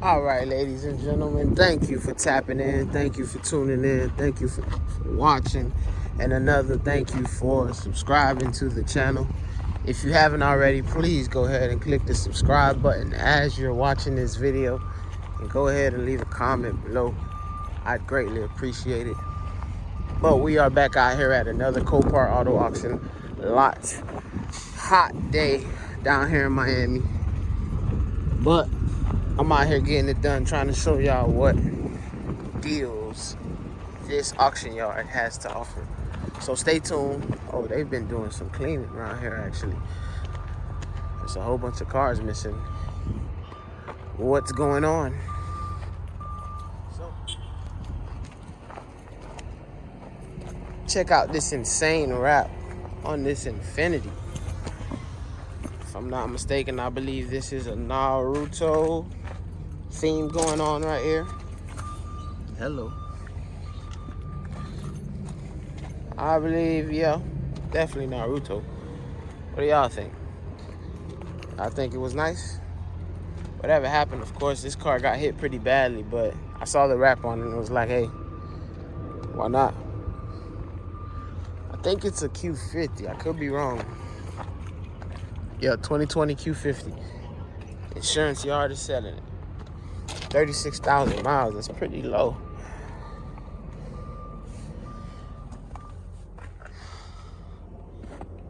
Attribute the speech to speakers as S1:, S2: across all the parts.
S1: All right, ladies and gentlemen, thank you for tapping in. Thank you for tuning in. Thank you for watching. And another thank you for subscribing to the channel. If you haven't already, please go ahead and click the subscribe button as you're watching this video. And go ahead and leave a comment below. I'd greatly appreciate it. But we are back out here at another Copart auto auction lot. Hot day down here in Miami. But I'm out here getting it done, trying to show y'all what deals this auction yard has to offer. So stay tuned. Oh, they've been doing some cleaning around here actually. There's a whole bunch of cars missing. What's going on? So check out this insane wrap on this Infinity. If I'm not mistaken, I believe this is a Naruto theme going on right here. Hello. I believe, yeah, definitely Naruto. What do y'all think? I think it was nice. Whatever happened, of course, this car got hit pretty badly, but I saw the wrap on it and it was like, hey, why not? I think it's a Q50. I could be wrong. Yeah, 2020 Q50. Insurance yard is selling it. 36,000 miles. That's pretty low.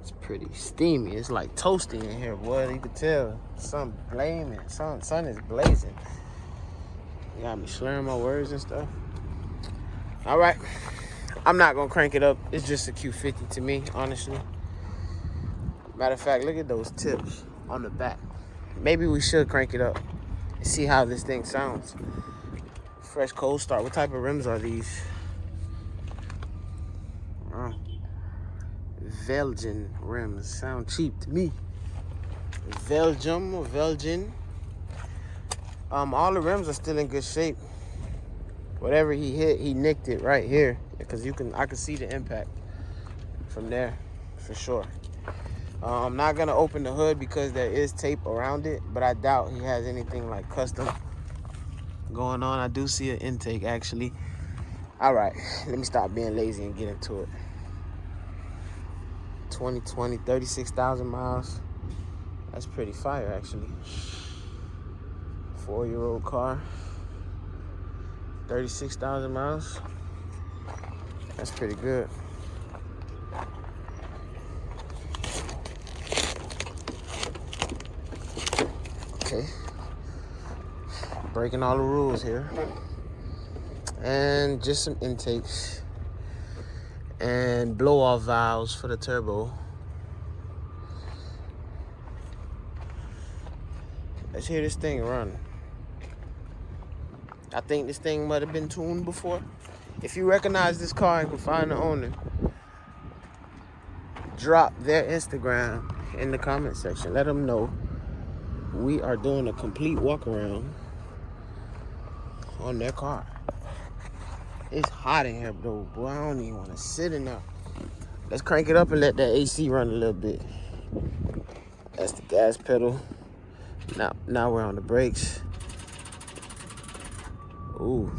S1: It's pretty steamy. It's like toasting in here, boy. You could tell. Sun blaming. Sun is blazing. You got me slurring my words and stuff. All right. I'm not gonna crank it up. It's just a Q50 to me, honestly. Matter of fact, look at those tips on the back. Maybe we should crank it up and see how this thing sounds. Fresh cold start. What type of rims are these? Belgian rims. Sound cheap to me. Belgium or Belgian. All the rims are still in good shape. Whatever he hit, he nicked it right here. Because I can see the impact from there for sure. I'm not gonna open the hood because there is tape around it, but I doubt he has anything like custom going on. I do see an intake actually. All right, let me stop being lazy and get into it. 2020, 36,000 miles. That's pretty fire actually. 4-year-old car, 36,000 miles. That's pretty good. Okay, breaking all the rules here. And just some intakes and blow-off valves for the turbo. Let's hear this thing run. I think this thing might have been tuned before. If you recognize this car and can find the owner, drop their Instagram in the comment section. Let them know we are doing a complete walk around on their car. It's hot in here, though, boy. I don't even want to sit in there. Let's crank it up and let that AC run a little bit. That's the gas pedal. Now we're on the brakes. Ooh,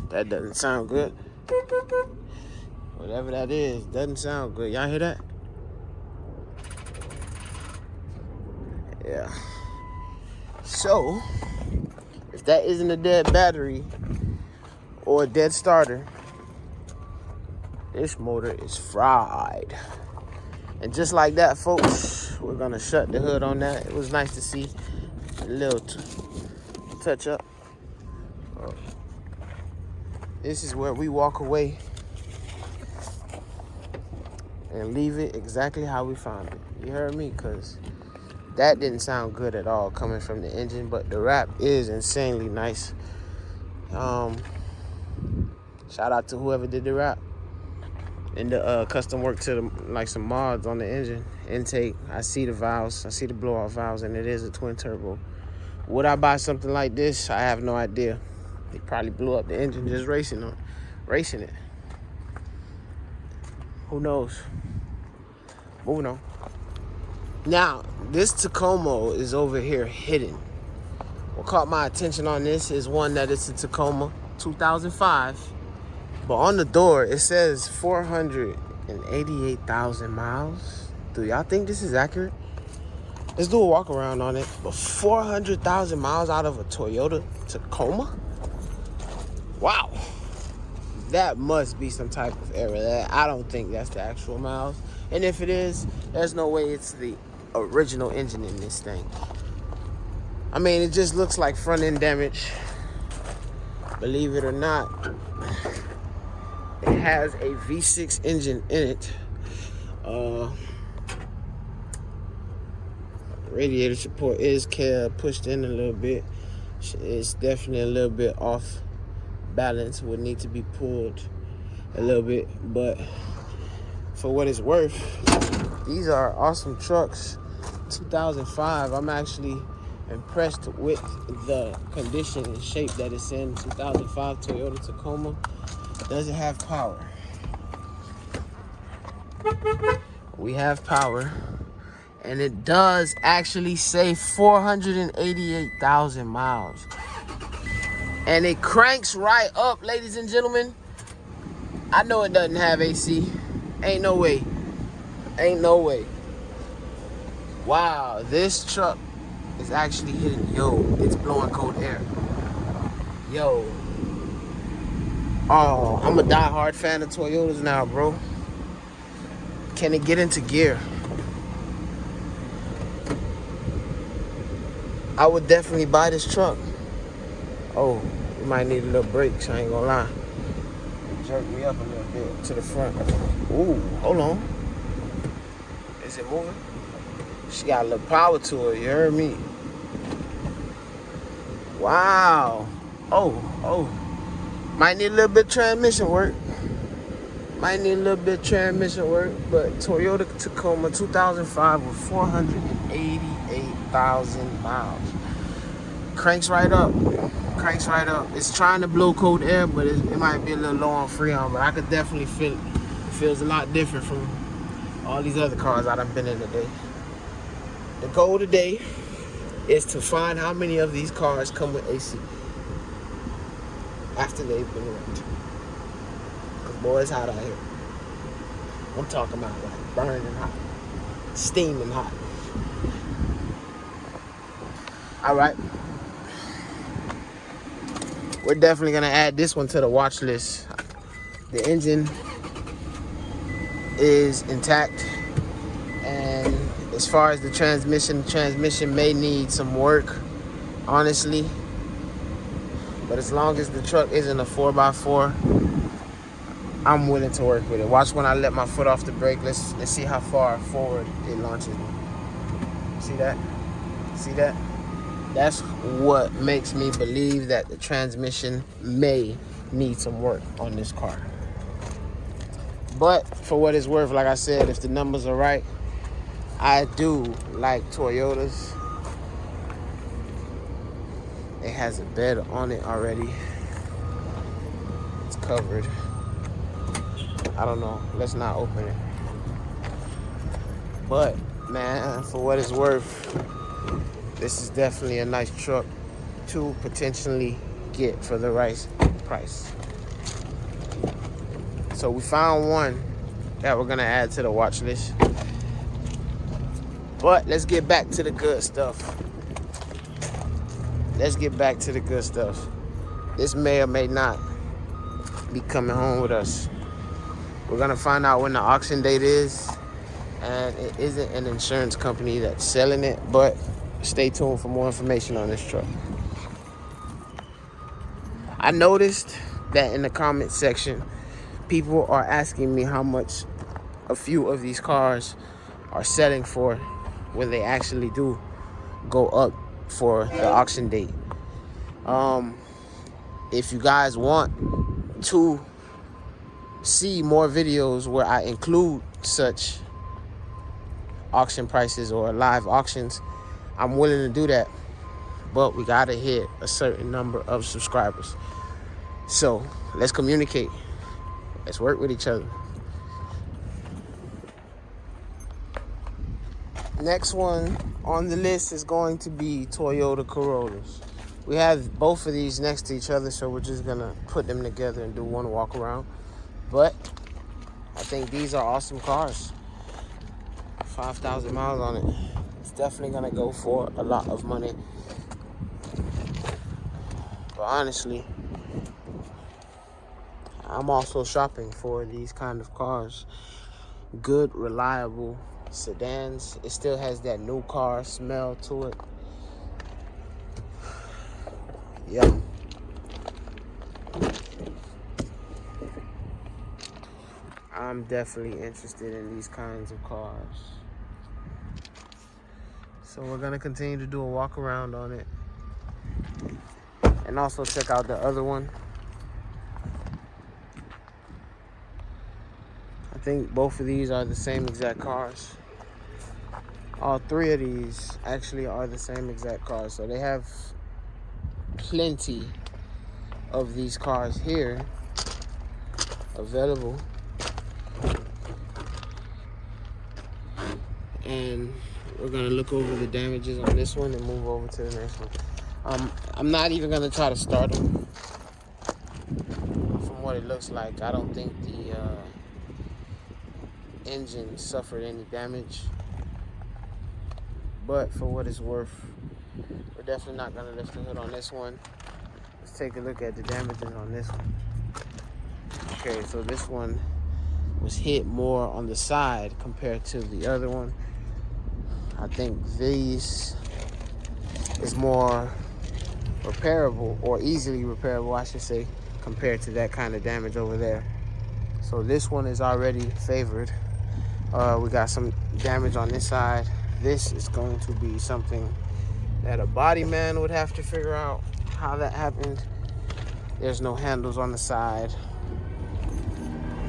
S1: that doesn't sound good. Whatever that is, doesn't sound good. Y'all hear that? Yeah. So, if that isn't a dead battery or a dead starter, this motor is fried. And just like that, folks, we're gonna shut the hood on that. It was nice to see a little touch up. This is where we walk away and leave it exactly how we found it. You heard me? Because that didn't sound good at all coming from the engine, but the wrap is insanely nice. Shout out to whoever did the wrap and the custom work to like some mods on the engine intake. I see the valves, I see the blow-off valves, and it is a twin turbo. Would I buy something like this? I have no idea. They probably blew up the engine just racing it. Who knows? Moving on. Now, this Tacoma is over here hidden. What caught my attention on this is one that it's a Tacoma 2005. But on the door, it says 488,000 miles. Do y'all think this is accurate? Let's do a walk around on it. But 400,000 miles out of a Toyota Tacoma? Wow. That must be some type of error. I don't think that's the actual miles. And if it is, there's no way it's the original engine in this thing. I mean, it just looks like front end damage. Believe it or not, it has a V6 engine in it. Radiator support is pushed in a little bit. It's definitely a little bit off balance, would need to be pulled a little bit, but for what it's worth, these are awesome trucks. 2005. I'm actually impressed with the condition and shape that it's in. 2005 Toyota Tacoma. Does it have power? We have power, and it does actually say 488,000 miles. And it cranks right up, ladies and gentlemen. I know it doesn't have AC. Ain't no way. Ain't no way. Wow, this truck is actually hitting, it's blowing cold air. Yo. Oh, I'm a diehard fan of Toyotas now, bro. Can it get into gear? I would definitely buy this truck. Oh, we might need a little brakes, I ain't gonna lie. Jerk me up a little bit to the front. Ooh, hold on. Is it moving? She got a little power to it, you heard me? Wow. Oh. Might need a little bit of transmission work. But Toyota Tacoma 2005 with 488,000 miles. Cranks right up. It's trying to blow cold air, but it might be a little low on Freon, but I could definitely feel it. It feels a lot different from all these other cars I've been in today. The goal today is to find how many of these cars come with AC after they've been wrecked. Because boy, it's hot out here. I'm talking about like burning hot, steaming hot. All right. We're definitely gonna add this one to the watch list. The engine is intact, and as far as the transmission may need some work, honestly. But as long as the truck isn't a 4x4, I'm willing to work with it. Watch when I let my foot off the brake. Let's see how far forward it launches me. See that? See that? That's what makes me believe that the transmission may need some work on this car. But for what it's worth, like I said, if the numbers are right, I do like Toyotas. It has a bed on it already. It's covered. I don't know. Let's not open it. But, man, for what it's worth, this is definitely a nice truck to potentially get for the right price. So we found one that we're gonna add to the watch list. But let's get back to the good stuff. This may or may not be coming home with us. We're gonna find out when the auction date is, and it isn't an insurance company that's selling it, but stay tuned for more information on this truck. I noticed that in the comment section, people are asking me how much a few of these cars are selling for when they actually do go up for the auction date. If you guys want to see more videos where I include such auction prices or live auctions, I'm willing to do that, but we gotta hit a certain number of subscribers. So let's communicate. Let's work with each other. Next one on the list is going to be Toyota Corollas. We have both of these next to each other, so we're just gonna put them together and do one walk around. But I think these are awesome cars. 5,000 miles on it. It's definitely gonna go for a lot of money. But honestly, I'm also shopping for these kind of cars. Good, reliable sedans. It still has that new car smell to it. Yeah. I'm definitely interested in these kinds of cars. So we're gonna continue to do a walk around on it. And also check out the other one. I think both of these are the same exact cars. All three of these actually are the same exact cars. So they have plenty of these cars here available. And we're gonna look over the damages on this one and move over to the next one. I'm not even gonna try to start them. From what it looks like, I don't think the engine suffered any damage. But for what it's worth, we're definitely not gonna lift the hood on this one. Let's take a look at the damages on this one. Okay, so this one was hit more on the side compared to the other one. I think this is more repairable, or easily repairable, I should say, compared to that kind of damage over there. So this one is already favored. We got some damage on this side. This is going to be something that a body man would have to figure out how that happened. There's no handles on the side.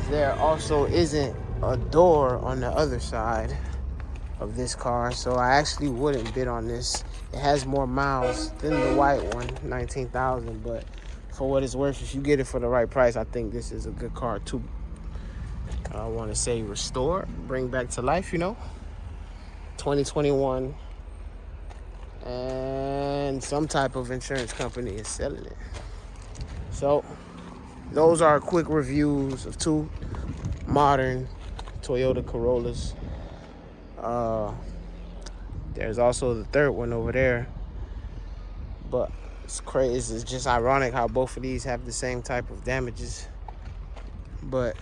S1: There also isn't a door on the other side of this car, so I actually wouldn't bid on this. It has more miles than the white one, 19,000, but for what it's worth, if you get it for the right price, I think this is a good car to, I want to say, restore, bring back to life, you know. 2021, and some type of insurance company is selling it. So those are quick reviews of two modern Toyota Corollas. There's also the third one over there, but it's crazy. It's just ironic how both of these have the same type of damages. But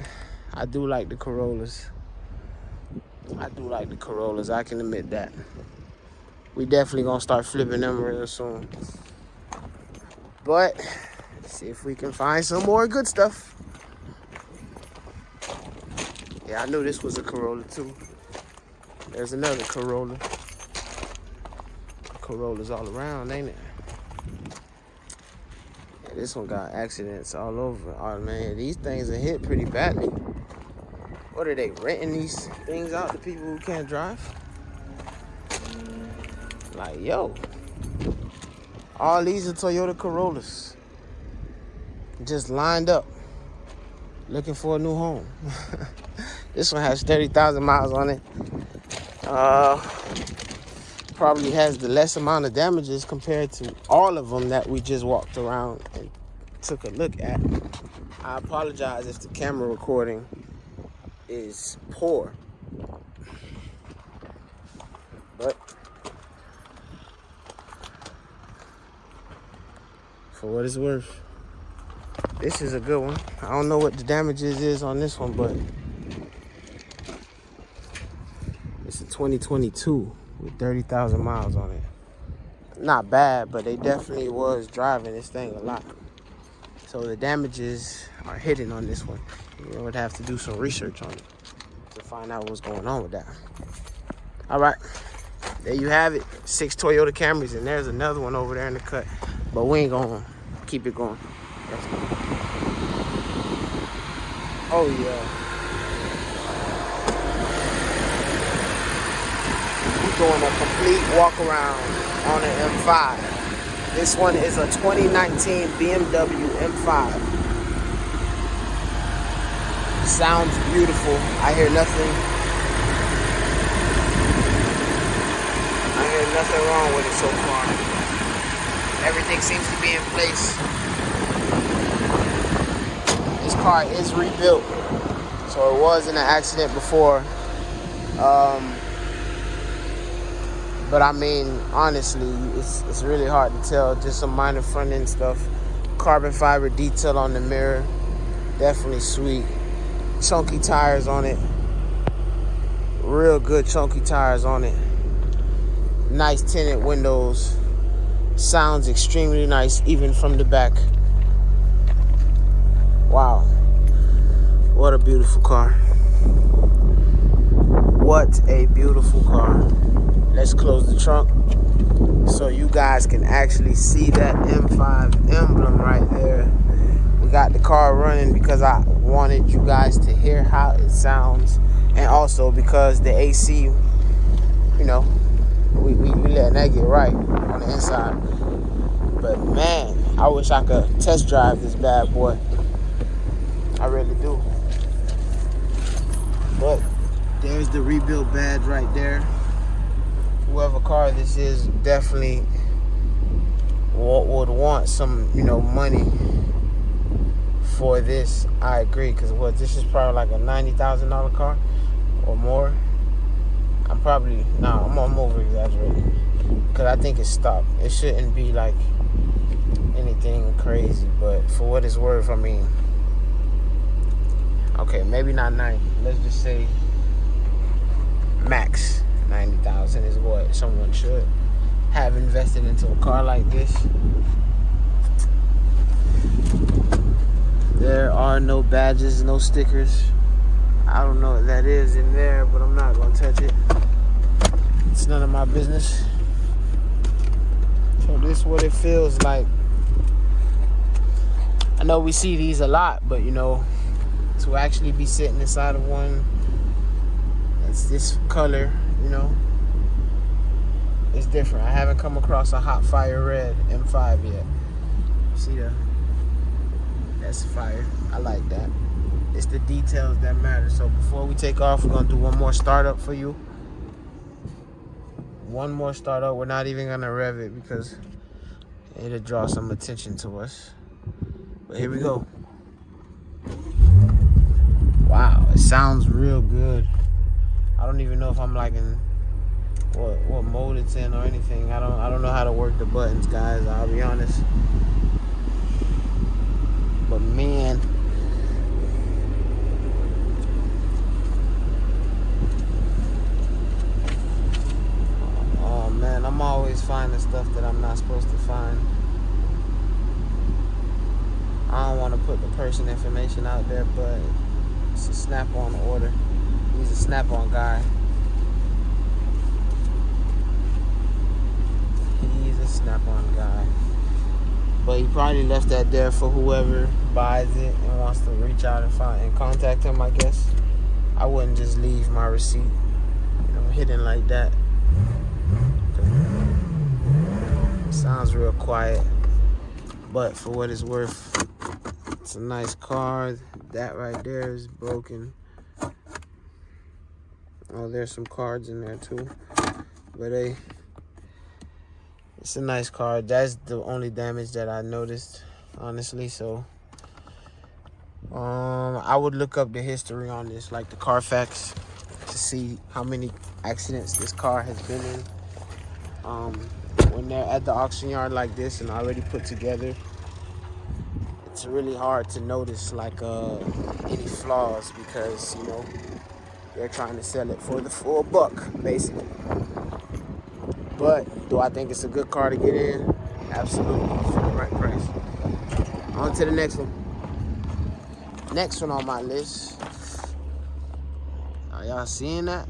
S1: I do like the Corollas. I can admit that. We definitely gonna start flipping them real soon. But see if we can find some more good stuff. Yeah, I knew this was a Corolla too. There's another Corolla. Corollas all around, ain't it? Yeah, this one got accidents all over. Oh man, these things are hit pretty badly. What are they, renting these things out to people who can't drive? Like, yo, all these are Toyota Corollas, just lined up, looking for a new home. This one has 30,000 miles on it. Probably has the less amount of damages compared to all of them that we just walked around and took a look at. I apologize if the camera recording is poor, but for what it's worth, this is a good one. I don't know what the damages is on this one, but it's a 2022 with 30,000 miles on it. Not bad, but they definitely was driving this thing a lot. So the damages are hidden on this one. You would have to do some research on it to find out what's going on with that. All right, there you have it. 6 Toyota Camrys, and there's another one over there in the cut. But we ain't gonna keep it going. Let's go. Oh yeah. Doing a complete walk around on an M5. This one is a 2019 BMW M5. Sounds beautiful. I hear nothing wrong with it so far. Everything seems to be in place. This car is rebuilt, so it was in an accident before. But I mean, honestly, it's really hard to tell. Just some minor front end stuff. Carbon fiber detail on the mirror, definitely sweet. Chunky tires on it, real good chunky tires on it. Nice tinted windows. Sounds extremely nice, even from the back. Wow, what a beautiful car. What a beautiful car. Let's close the trunk so you guys can actually see that M5 emblem right there. We got the car running because I wanted you guys to hear how it sounds, and also because the AC, you know, we letting that get right on the inside. But man, I wish I could test drive this bad boy. I really do. But there's the rebuilt badge right there. Whoever car this is definitely would want some, money for this. I agree, because this is probably like a $90,000 car or more. I'm over exaggerating, because I think it's stock. It shouldn't be like anything crazy, but for what it's worth, I mean, okay, maybe not 90. Let's just say max 90,000 is what someone should have invested into a car like this. There are no badges, no stickers. I don't know what that is in there, but I'm not gonna touch it. It's none of my business. So this is what it feels like. I know we see these a lot, but to actually be sitting inside of one that's this color, it's different. I haven't come across a hot fire red M5 yet. See that's fire. I like that. It's the details that matter. So before we take off, we're gonna do one more startup for you. One more startup. We're not even gonna rev it because it'll draw some attention to us. But here we go. Wow, it sounds real good. I don't even know if I'm like in what mode it's in or anything. I don't know how to work the buttons, guys. I'll be honest. But man, oh man, I'm always finding stuff that I'm not supposed to find. I don't want to put the person information out there, but it's a snap-on order. He's a snap-on guy. He's a snap-on guy. But he probably left that there for whoever buys it and wants to reach out and contact him, I guess. I wouldn't just leave my receipt, hidden like that. It sounds real quiet. But for what it's worth, it's a nice car. That right there is broken. Oh, there's some cards in there too. But it's a nice car. That's the only damage that I noticed, honestly. So I would look up the history on this, like the Carfax, to see how many accidents this car has been in. When they're at the auction yard like this and already put together, it's really hard to notice like any flaws, because they're trying to sell it for the full buck, basically. But do I think it's a good car to get in? Absolutely, for the right price. On to the next one. Next one on my list. Are y'all seeing that?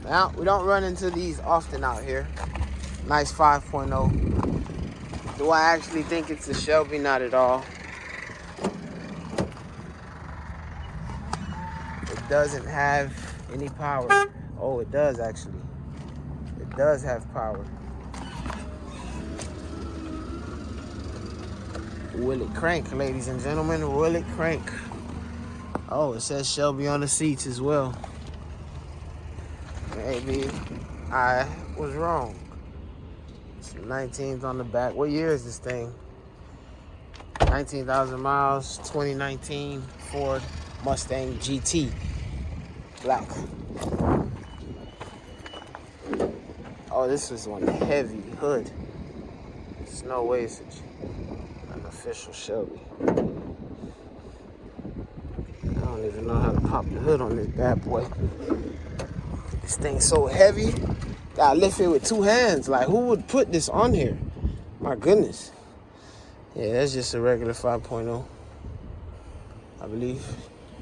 S1: Now, we don't run into these often out here. Nice 5.0. Do I actually think it's a Shelby? Not at all. It doesn't have any power. Oh, it does actually. It does have power. Will it crank, ladies and gentlemen? Will it crank? Oh, it says Shelby on the seats as well. Maybe I was wrong. It's 19s on the back. What year is this thing? 19,000 miles, 2019 Ford Mustang GT, black. Oh, this is one heavy hood. There's no way it's an official Shelby. I don't even know how to pop the hood on this bad boy. This thing's so heavy, gotta lift it with two hands. Like, who would put this on here? My goodness. Yeah, that's just a regular 5.0, I believe.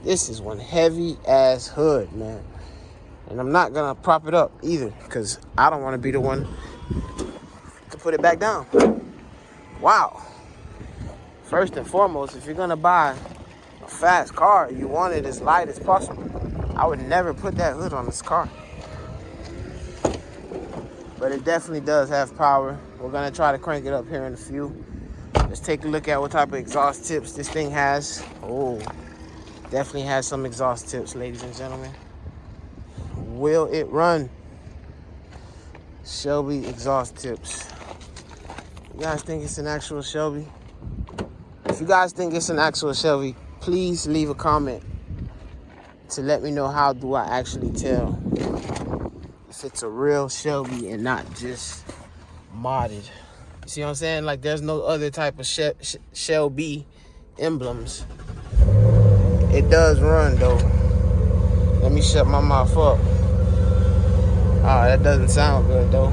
S1: This is one heavy ass hood, man. And I'm not gonna prop it up either, because I don't want to be the one to put it back down. Wow. First and foremost, if you're gonna buy a fast car, you want it as light as possible. I would never put that hood on this car. But it definitely does have power. We're gonna try to crank it up here in a few. Let's take a look at what type of exhaust tips this thing has. Oh, definitely has some exhaust tips, ladies and gentlemen. Will it run? Shelby exhaust tips. You guys think it's an actual Shelby? If you guys think it's an actual Shelby, please leave a comment to let me know how do I actually tell if it's a real Shelby and not just modded. You see what I'm saying? Like, there's no other type of Shelby emblems. It does run though. Let me shut my mouth up. Oh, that doesn't sound good though.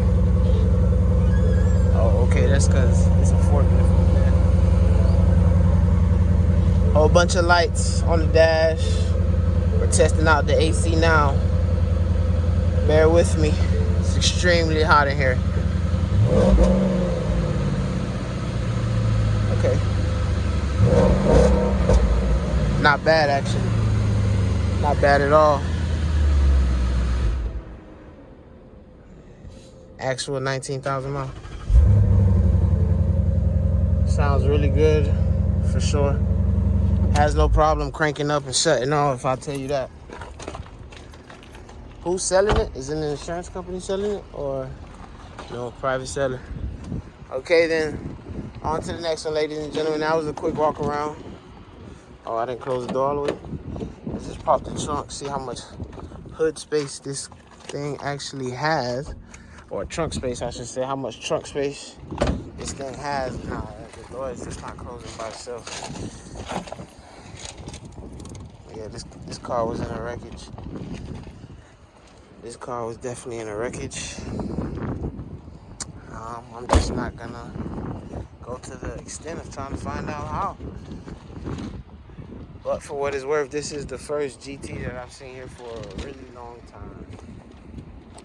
S1: Oh, okay, that's because it's a forklift. Whole bunch of lights on the dash. We're testing out the AC now. Bear with me. It's extremely hot in here. Okay. Not bad, actually. Not bad at all. Actual 19,000 miles. Sounds really good, for sure. Has no problem cranking up and shutting off, I'll tell you that. Who's selling it? Is it an insurance company selling it, or no, private seller? Okay, then on to the next one, ladies and gentlemen. That was a quick walk around. Oh, I didn't close the door all the way. Let's just pop the trunk, see how much hood space this thing actually has, or trunk space, I should say. How much trunk space this thing has. Nah, the door is just not closing by itself. Yeah, this car was in a wreckage. This car was definitely in a wreckage. I'm just not gonna go to the extent of trying to find out how. But for what it's worth, this is the first GT that I've seen here for a really long time.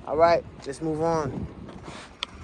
S1: All right, let's move on.